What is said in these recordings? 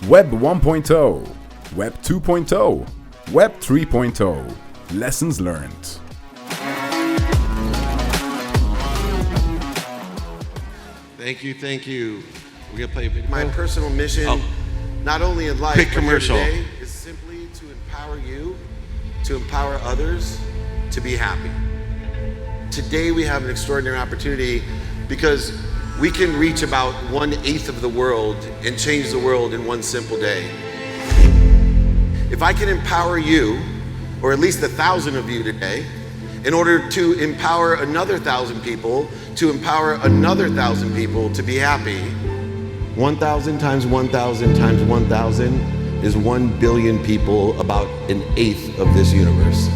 Web 1.0, Web 2.0, Web 3.0, Lessons learned. Thank you. We're gonna play a video. My personal mission, not only in life, Quick but here commercial. today, is simply to empower you, to empower others, to be happy. Today we have an extraordinary opportunity because we can reach about 1/8 of the world and change the world in one simple day. If I can empower you, or at least 1,000 of you today, in order to empower another 1,000 people, to empower another 1,000 people to be happy, 1,000 times 1,000 times 1,000 is 1 billion people, about 1/8 of this universe.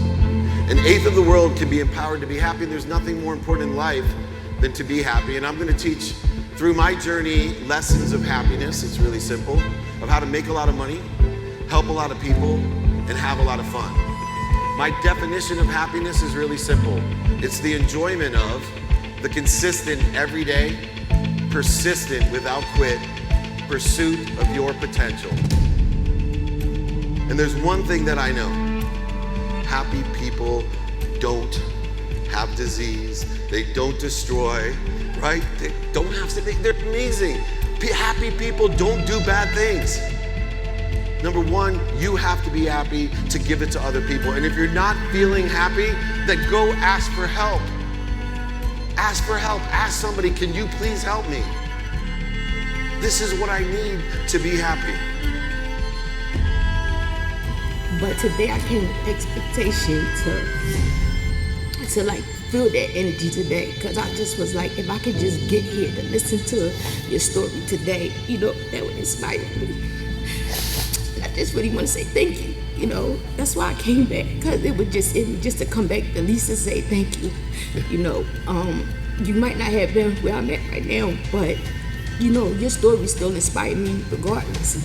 1/8 of the world can be empowered to be happy. There's nothing more important in life than to be happy. And I'm going to teach, through my journey, lessons of happiness. It's really simple, of how to make a lot of money, help a lot of people, and have a lot of fun. My definition of happiness is really simple. It's the enjoyment of the consistent, everyday, persistent, without quit, pursuit of your potential. And there's one thing that I know. Happy people don't have disease. They don't destroy, right? They don't have to, they're amazing. Happy people don't do bad things. Number one, you have to be happy to give it to other people. And if you're not feeling happy, then go ask for help. Ask for help. Ask somebody, can you please help me? This is what I need to be happy. But today I came with expectation to like feel that energy today, because I just was like, if I could just get here to listen to your story today, you know, that would inspire me. I just really want to say thank you, you know. That's why I came back, because it was just to come back at least to say thank you. You know, you might not have been where I'm at right now, but you know, your story still inspired me regardless.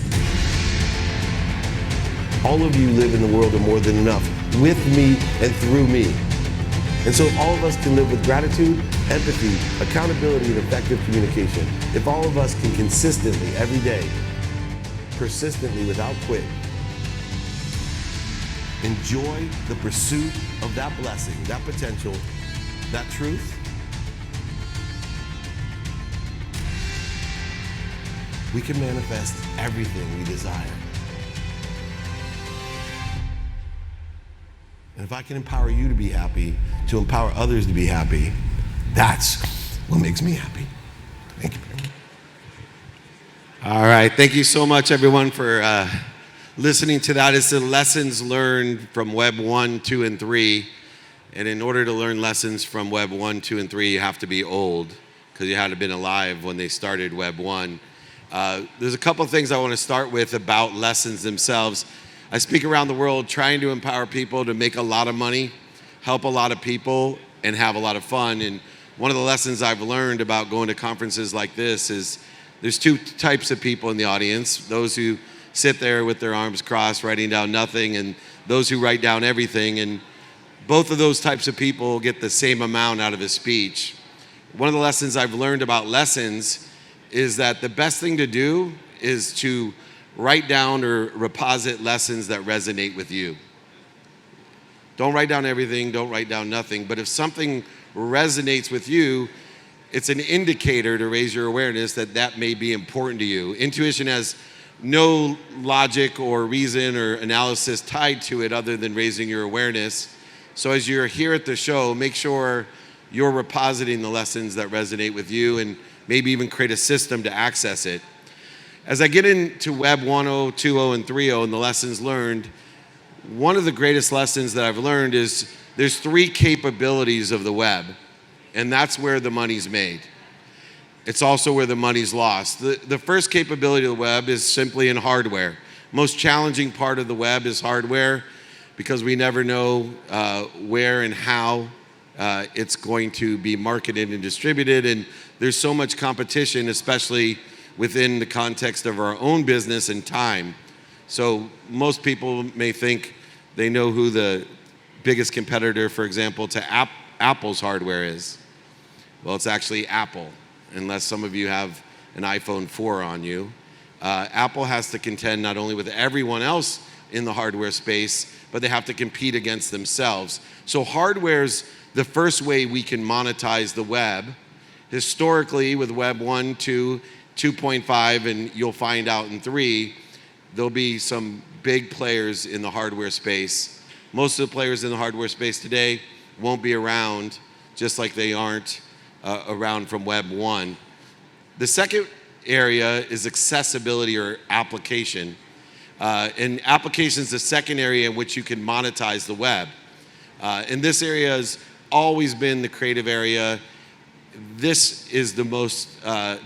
All of you live in the world of more than enough, with me and through me. And so if all of us can live with gratitude, empathy, accountability, and effective communication, if all of us can consistently, every day, persistently, without quit, enjoy the pursuit of that blessing, that potential, that truth, we can manifest everything we desire. And if I can empower you to be happy, to empower others to be happy, that's what makes me happy. Thank you very much. All right, thank you so much, everyone, for listening to that. It's the lessons learned from Web 1, 2, and 3. And in order to learn lessons from Web 1, 2, and 3, you have to be old, because you had to have been alive when they started Web 1. There's a couple of things I want to start with about lessons themselves. I speak around the world trying to empower people to make a lot of money, help a lot of people, and have a lot of fun. And one of the lessons I've learned about going to conferences like this is there's two types of people in the audience: those who sit there with their arms crossed, writing down nothing, and those who write down everything. And both of those types of people get the same amount out of a speech. One of the lessons I've learned about lessons is that the best thing to do is to write down or reposit lessons that resonate with you. Don't write down everything, don't write down nothing, but if something resonates with you, it's an indicator to raise your awareness that that may be important to you. Intuition has no logic or reason or analysis tied to it other than raising your awareness. So as you're here at the show, make sure you're repositing the lessons that resonate with you, and maybe even create a system to access it. As I get into Web 1.0, 2.0, and 3.0 and the lessons learned, one of the greatest lessons that I've learned is there's 3 capabilities of the web, and that's where the money's made. It's also where the money's lost. The first capability of the web is simply in hardware. Most challenging part of the web is hardware, because we never know where and how it's going to be marketed and distributed, and there's so much competition, especially within the context of our own business and time. So most people may think they know who the biggest competitor, for example, to Apple's hardware is. Well, it's actually Apple, unless some of you have an iPhone 4 on you. Apple has to contend not only with everyone else in the hardware space, but they have to compete against themselves. So hardware's the first way we can monetize the web. Historically, with Web 1, 2, 2.5, and you'll find out in 3, there'll be some big players in the hardware space. Most of the players in the hardware space today won't be around, just like they aren't around from Web 1. The second area is accessibility or application. And application is the second area in which you can monetize the web. And this area has always been the creative area. This is the most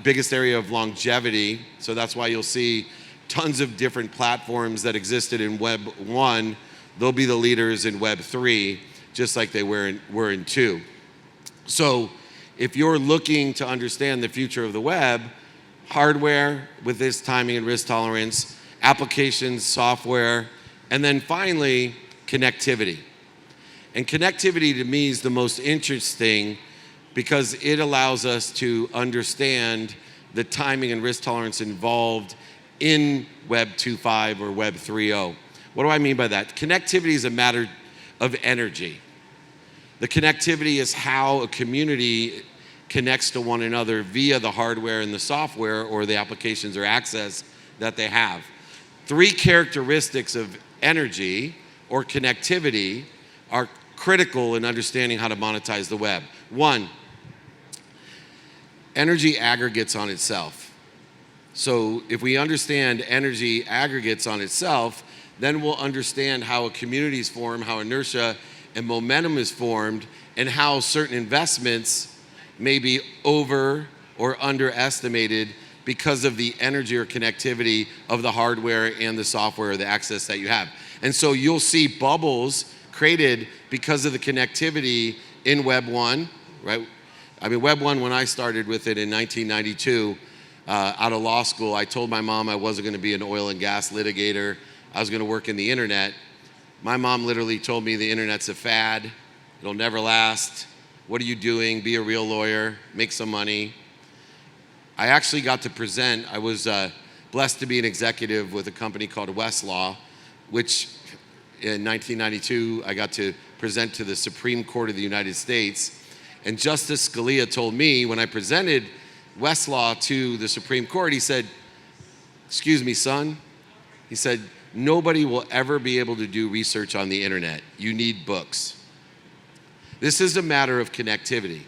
biggest area of longevity. So that's why you'll see tons of different platforms that existed in Web 1. They'll be the leaders in Web 3, just like they were in 2. So if you're looking to understand the future of the web, hardware with this timing and risk tolerance, applications, software, and then finally, connectivity. And connectivity to me is the most interesting because it allows us to understand the timing and risk tolerance involved in Web 2.5 or Web 3.0. What do I mean by that? Connectivity is a matter of energy. The connectivity is how a community connects to one another via the hardware and the software or the applications or access that they have. 3 characteristics of energy or connectivity are critical in understanding how to monetize the web. 1, energy aggregates on itself. So if we understand energy aggregates on itself, then we'll understand how a community is formed, how inertia and momentum is formed, and how certain investments may be over or underestimated because of the energy or connectivity of the hardware and the software or the access that you have. And so you'll see bubbles created because of the connectivity in Web 1, right? I mean, Web 1, when I started with it in 1992, out of law school, I told my mom I wasn't gonna be an oil and gas litigator. I was gonna work in the internet. My mom literally told me the internet's a fad, it'll never last. What are you doing? Be a real lawyer, make some money. I actually got to present. I was blessed to be an executive with a company called Westlaw, which in 1992, I got to present to the Supreme Court of the United States. And Justice Scalia told me when I presented Westlaw to the Supreme Court, he said, "Excuse me, son." He said, "Nobody will ever be able to do research on the internet. You need books." This is a matter of connectivity.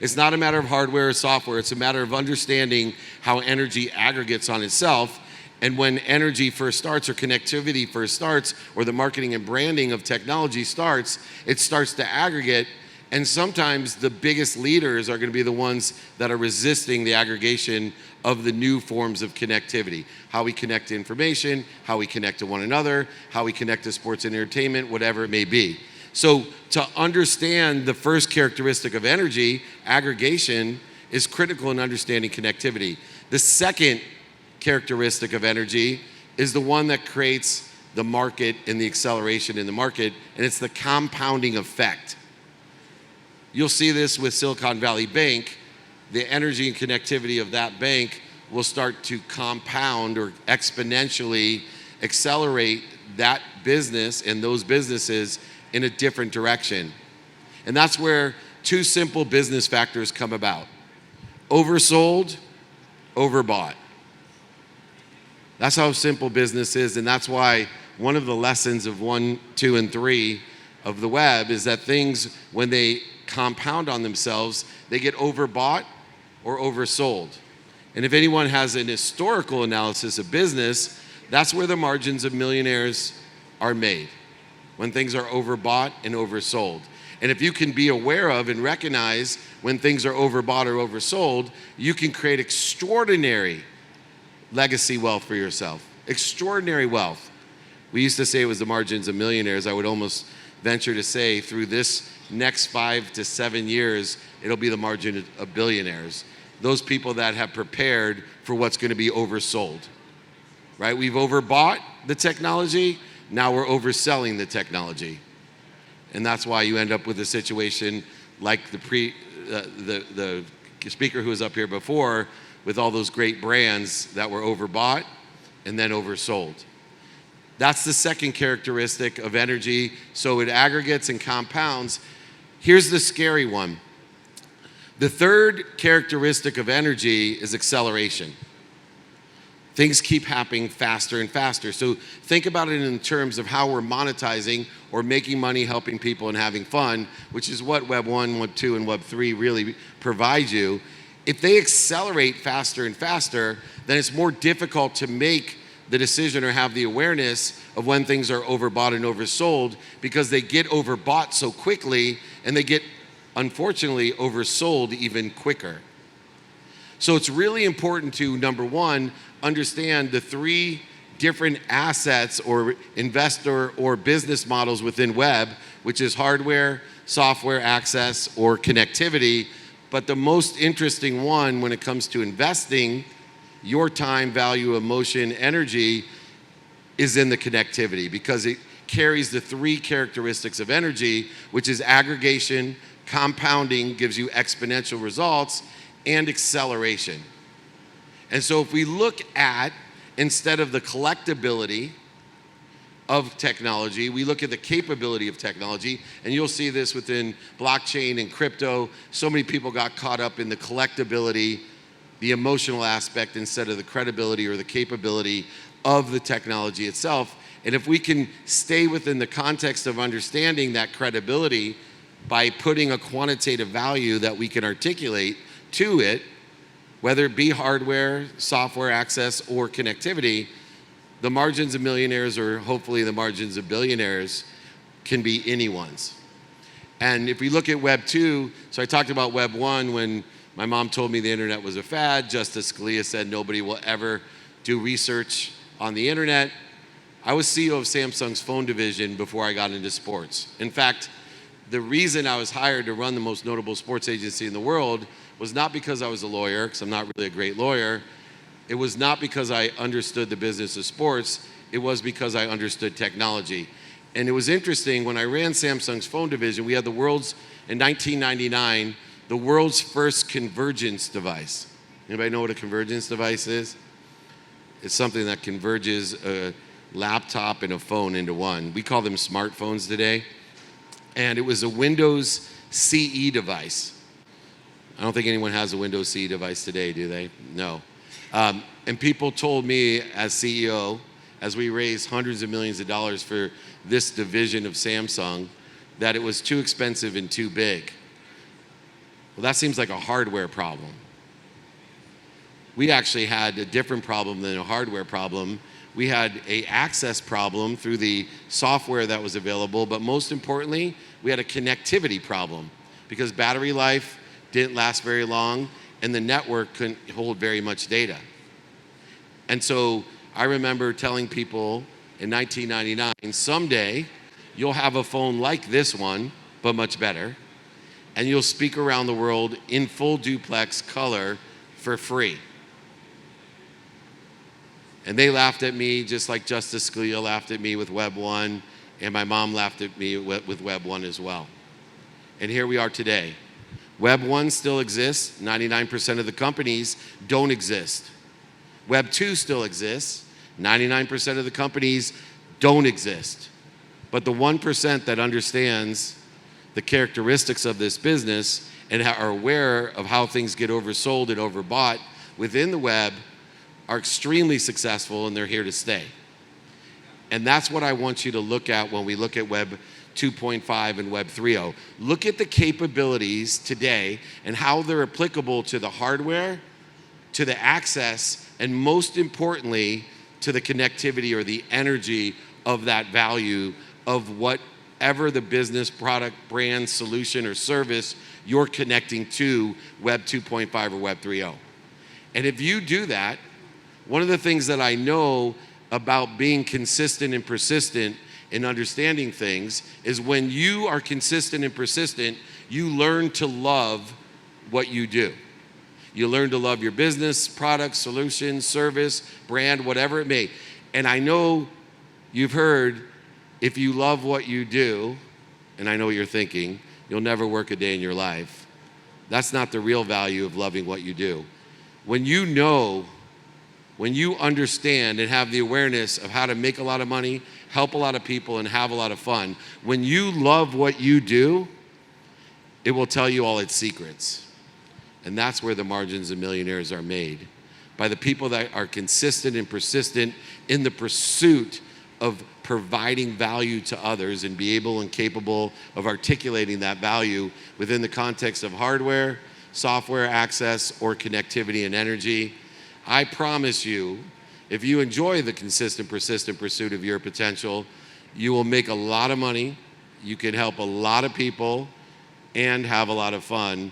It's not a matter of hardware or software. It's a matter of understanding how energy aggregates on itself. And when energy first starts or connectivity first starts or the marketing and branding of technology starts, it starts to aggregate. And sometimes the biggest leaders are going to be the ones that are resisting the aggregation of the new forms of connectivity. How we connect to information, how we connect to one another, how we connect to sports and entertainment, whatever it may be. So to understand the first characteristic of energy, aggregation, is critical in understanding connectivity. The second characteristic of energy is the one that creates the market and the acceleration in the market, and it's the compounding effect. You'll see this with Silicon Valley Bank. The energy and connectivity of that bank will start to compound or exponentially accelerate that business and those businesses in a different direction. And that's where 2 simple business factors come about. Oversold, overbought. That's how simple business is, and that's why one of the lessons of 1, 2, and 3 of the web is that things, when they compound on themselves, they get overbought or oversold. And if anyone has an historical analysis of business, that's where the margins of millionaires are made, when things are overbought and oversold. And if you can be aware of and recognize when things are overbought or oversold, you can create extraordinary legacy wealth for yourself. Extraordinary wealth. We used to say it was the margins of millionaires. I would almost venture to say through this next 5 to 7 years, it'll be the margin of billionaires. Those people that have prepared for what's going to be oversold, right? We've overbought the technology. Now we're overselling the technology. And that's why you end up with a situation like the speaker who was up here before, with all those great brands that were overbought and then oversold. That's the second characteristic of energy. So it aggregates and compounds. Here's the scary one. The third characteristic of energy is acceleration. Things keep happening faster and faster. So think about it in terms of how we're monetizing or making money, helping people, and having fun, which is what Web 1, Web 2, and Web 3 really provide you. If they accelerate faster and faster, then it's more difficult to make the decision or have the awareness of when things are overbought and oversold, because they get overbought so quickly and they get, unfortunately, oversold even quicker. So it's really important to, number one, understand the three different assets or investor or business models within web, which is hardware, software access, or connectivity. But the most interesting one when it comes to investing your time, value, emotion, energy is in the connectivity, because it carries the three characteristics of energy, which is aggregation, compounding, gives you exponential results, and acceleration. And so if we look at, instead of the collectability of technology, we look at the capability of technology, and you'll see this within blockchain and crypto. So many people got caught up in the collectability, the emotional aspect, instead of the credibility or the capability of the technology itself. And if we can stay within the context of understanding that credibility by putting a quantitative value that we can articulate to it, whether it be hardware, software access, or connectivity, the margins of millionaires, or hopefully the margins of billionaires, can be anyone's. And if we look at Web 2, so I talked about Web 1 when my mom told me the internet was a fad. Justice Scalia said nobody will ever do research on the internet. I was CEO of Samsung's phone division before I got into sports. In fact, the reason I was hired to run the most notable sports agency in the world was not because I was a lawyer, because I'm not really a great lawyer. It was not because I understood the business of sports. It was because I understood technology. And it was interesting, when I ran Samsung's phone division, we had in 1999, the world's first convergence device. Anybody know what a convergence device is? It's something that converges a laptop and a phone into one. We call them smartphones today. And it was a Windows CE device. I don't think anyone has a Windows CE device today, do they? No. And people told me as CEO, as we raised hundreds of millions of dollars for this division of Samsung, that it was too expensive and too big. Well, that seems like a hardware problem. We actually had a different problem than a hardware problem. We had an access problem through the software that was available, but most importantly, we had a connectivity problem, because battery life didn't last very long and the network couldn't hold very much data. And so I remember telling people in 1999, someday you'll have a phone like this one, but much better, and you'll speak around the world in full duplex color for free. And they laughed at me just like Justice Scalia laughed at me with Web 1, and my mom laughed at me with Web 1 as well. And here we are today. Web 1 still exists. 99% of the companies don't exist. Web 2 still exists. 99% of the companies don't exist. But the 1% that understands the characteristics of this business and are aware of how things get oversold and overbought within the web are extremely successful, and they're here to stay. And that's what I want you to look at when we look at Web 2.5 and Web 3.0. Look at the capabilities today and how they're applicable to the hardware, to the access, and most importantly, to the connectivity or the energy of that value of whatever the business, product, brand, solution, or service you're connecting to Web 2.5 or Web 3.0. And if you do that, one of the things that I know about being consistent and persistent in understanding things is when you are consistent and persistent, you learn to love what you do. You learn to love your business, product, solution, service, brand, whatever it may. And I know you've heard, if you love what you do, and I know what you're thinking, you'll never work a day in your life. That's not the real value of loving what you do. when you know, when you understand and have the awareness of how to make a lot of money, help a lot of people, and have a lot of fun, when you love what you do, it will tell you all its secrets. And that's where the margins of millionaires are made. By the people that are consistent and persistent in the pursuit of providing value to others and be able and capable of articulating that value within the context of hardware, software access, or connectivity and energy. I promise you, if you enjoy the consistent, persistent pursuit of your potential, you will make a lot of money, you can help a lot of people, and have a lot of fun.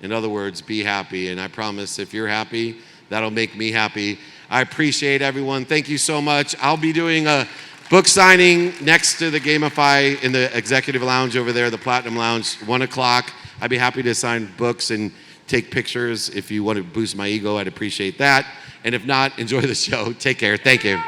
In other words, be happy. And I promise if you're happy, that'll make me happy. I appreciate everyone. Thank you so much. I'll be doing a book signing next to the Gamify in the executive lounge over there, the Platinum Lounge, 1 o'clock. I'd be happy to sign books and take pictures. If you want to boost my ego, I'd appreciate that. And if not, enjoy the show. Take care. Thank you.